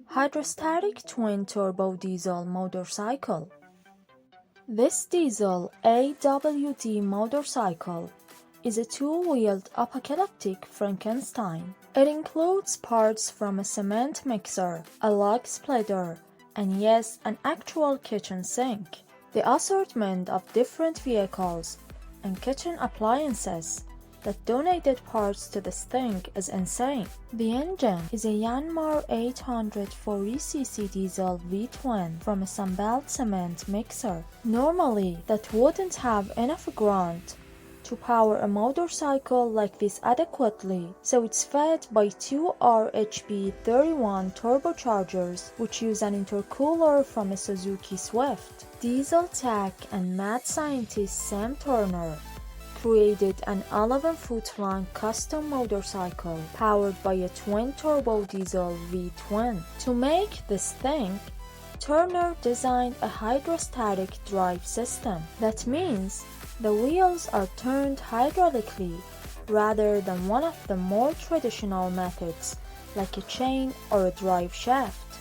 Hydrostatic twin-turbo diesel motorcycle. This diesel AWD motorcycle is a two-wheeled apocalyptic Frankenstein. It includes parts from a cement mixer, a log splitter, and yes, an actual kitchen sink. The assortment of different vehicles and kitchen appliances that donated parts to this thing is insane. The engine is a Yanmar 840cc diesel V-twin from a Sunbelt cement mixer. Normally, that wouldn't have enough grunt to power a motorcycle like this adequately, so it's fed by two RHP 31 turbochargers which use an intercooler from a Suzuki Swift. Diesel tech and mad scientist Sam Turner created an 11-foot-long custom motorcycle powered by a twin-turbo diesel V-twin. To make this thing, Turner designed a hydrostatic drive system. That means the wheels are turned hydraulically rather than one of the more traditional methods like a chain or a drive shaft.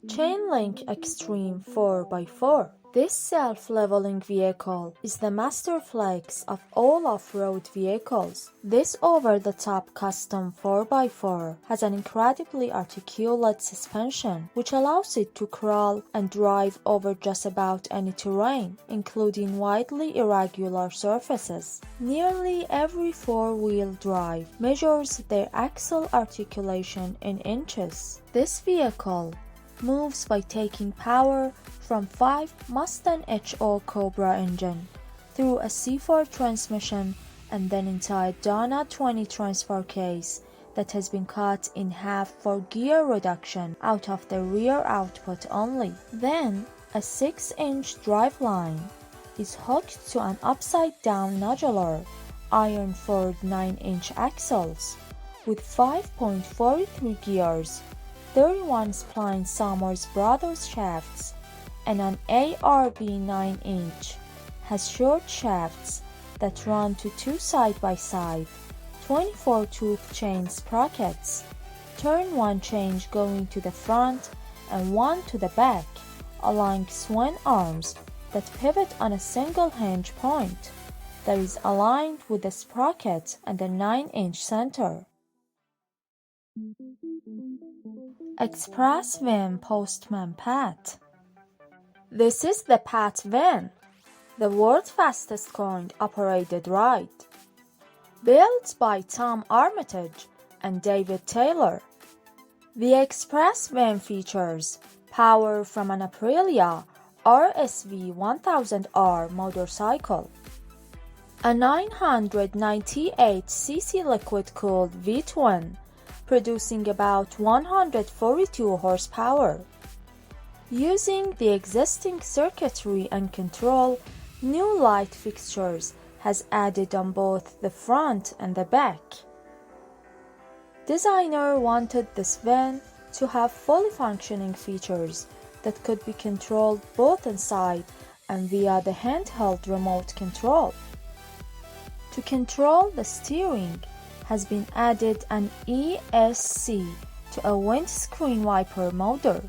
Chainlink Extreme 4x4. This self-leveling vehicle is the master flex of all off-road vehicles. This over-the-top custom 4x4 has an incredibly articulate suspension which allows it to crawl and drive over just about any terrain, including widely irregular surfaces. Nearly every four-wheel drive measures their axle articulation in inches. This vehicle moves by taking power from 5 Mustang HO Cobra engine through a C4 transmission and then into a Donna 20 transfer case that has been cut in half for gear reduction out of the rear output only. Then a 6-inch driveline is hooked to an upside-down nodular iron-forged 9-inch axles with 5.43 gears, 31 spline Summers Brothers shafts, and an ARB 9-inch. Has short shafts that run to two side-by-side, 24-tooth chain sprockets, turn one change going to the front and one to the back, along swing arms that pivot on a single hinge point that is aligned with the sprocket and the 9-inch center. Express Van Postman Pat. This is the Pat van, the world's fastest coin-operated ride. Built by Tom Armitage and David Taylor, the Express van features power from an Aprilia RSV 1000R motorcycle, a 998cc liquid-cooled V-twin producing about 142 horsepower. Using the existing circuitry and control, new light fixtures has added on both the front and the back. Designer wanted this van to have fully functioning features that could be controlled both inside and via the handheld remote control. To control the steering has been added an ESC to a windscreen wiper motor.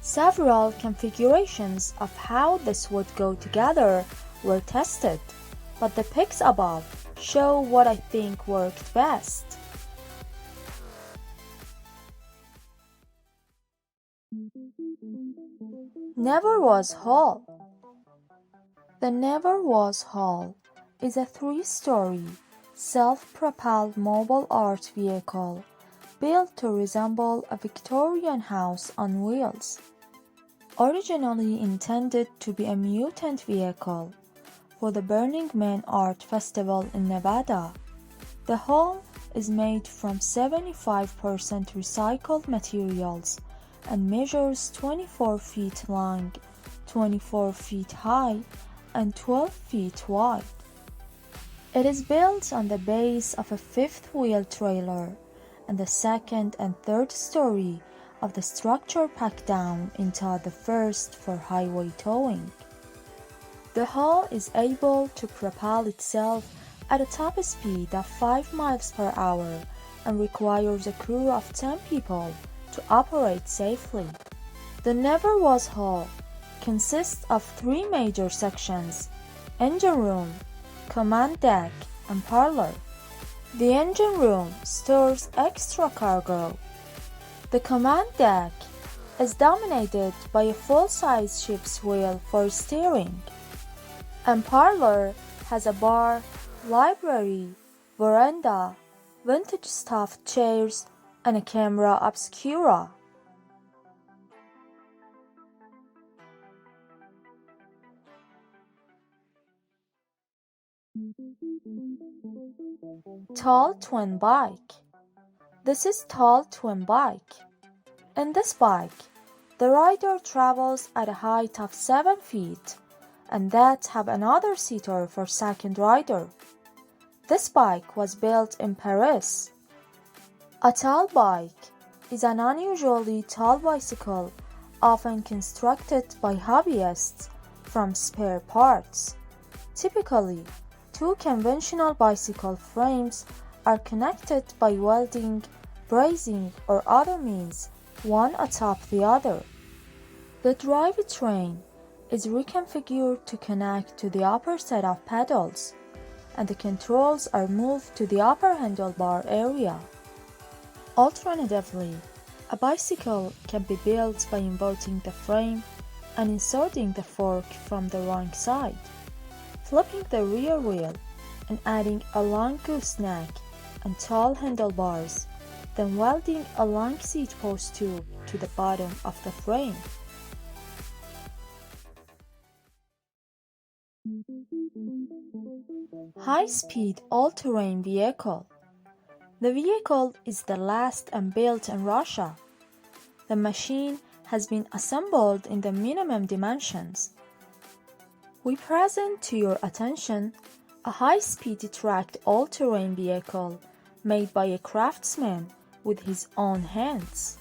Several configurations of how this would go together were tested, but the pics above show what I think worked best. Neverwas Hall. The Neverwas Hall is a 3-story, self-propelled mobile art vehicle built to resemble a Victorian house on wheels. Originally intended to be a mutant vehicle for the Burning Man Art Festival in Nevada, the hall is made from 75% recycled materials and measures 24 feet long, 24 feet high, and 12 feet wide. It is built on the base of a fifth-wheel trailer, and the second and third story of the structure packed down into the first for highway towing. The hull is able to propel itself at a top speed of 5 miles per hour and requires a crew of 10 people to operate safely. The Neverwas hull consists of 3 major sections: engine room, command deck, and parlor. The engine room stores extra cargo. The command deck is dominated by a full-size ship's wheel for steering, and parlor has a bar, library, veranda, vintage stuffed chairs, and a camera obscura. Tall twin bike. This is tall twin bike. In this bike, the rider travels at a height of 7 feet, and that have another seater for second rider. This bike was built in Paris. A tall bike is an unusually tall bicycle often constructed by hobbyists from spare parts. Typically, 2 conventional bicycle frames are connected by welding, brazing, or other means, one atop the other. The drivetrain is reconfigured to connect to the upper set of pedals, and the controls are moved to the upper handlebar area. Alternatively, a bicycle can be built by inverting the frame and inserting the fork from the wrong side, flipping the rear wheel, and adding a long gooseneck and tall handlebars, then welding a long seat post tube to the bottom of the frame. High-speed all-terrain vehicle. The vehicle is the last and built in Russia. The machine has been assembled in the minimum dimensions. We present to your attention a high-speed tracked all-terrain vehicle made by a craftsman with his own hands.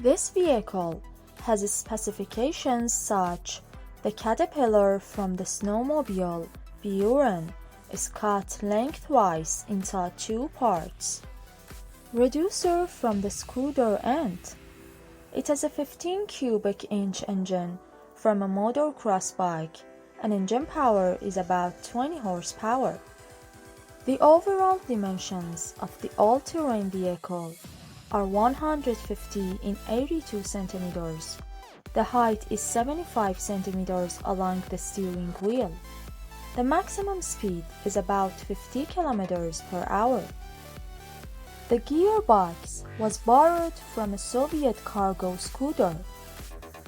This vehicle has specifications such: the caterpillar from the snowmobile Buren is cut lengthwise into 2 parts. Reducer from the scooter Ant. It has a 15 cubic inch engine from a motocross bike, and engine power is about 20 horsepower. The overall dimensions of the all-terrain vehicle are 150 in 82 centimeters. The height is 75 centimeters along the steering wheel. The maximum speed is about 50 kilometers per hour. The gearbox was borrowed from a Soviet cargo scooter.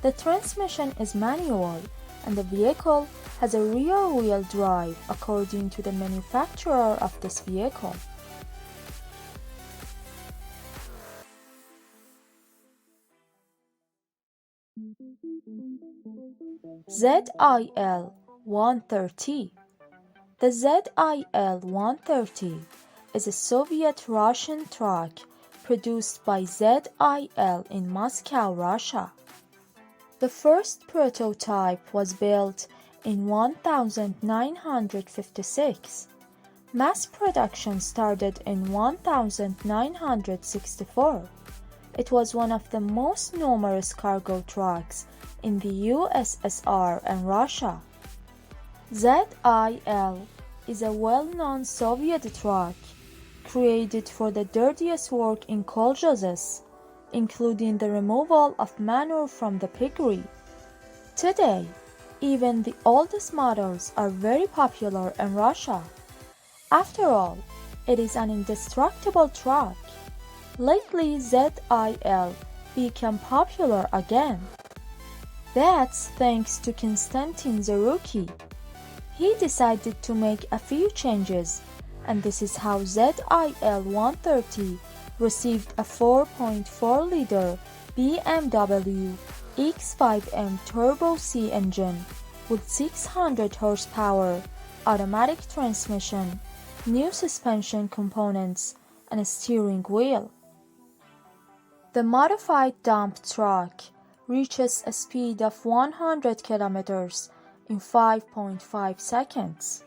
The transmission is manual, and the vehicle has a rear-wheel drive according to the manufacturer of this vehicle. ZIL-130. The ZIL-130 is a Soviet-Russian truck produced by ZIL in Moscow, Russia. The first prototype was built in 1956. Mass production started in 1964. It was one of the most numerous cargo trucks in the USSR and Russia. ZIL is a well-known Soviet truck created for the dirtiest work in colchozes, including the removal of manure from the piggery. Today, even the oldest models are very popular in Russia. After all, it is an indestructible truck. Lately, ZIL became popular again. That's thanks to Konstantin Zaruki. He decided to make a few changes, and this is how ZIL-130 received a 4.4-liter BMW X5M Turbo C engine with 600 horsepower, automatic transmission, new suspension components, and a steering wheel. The modified dump truck reaches a speed of 100 kilometers in 5.5 seconds.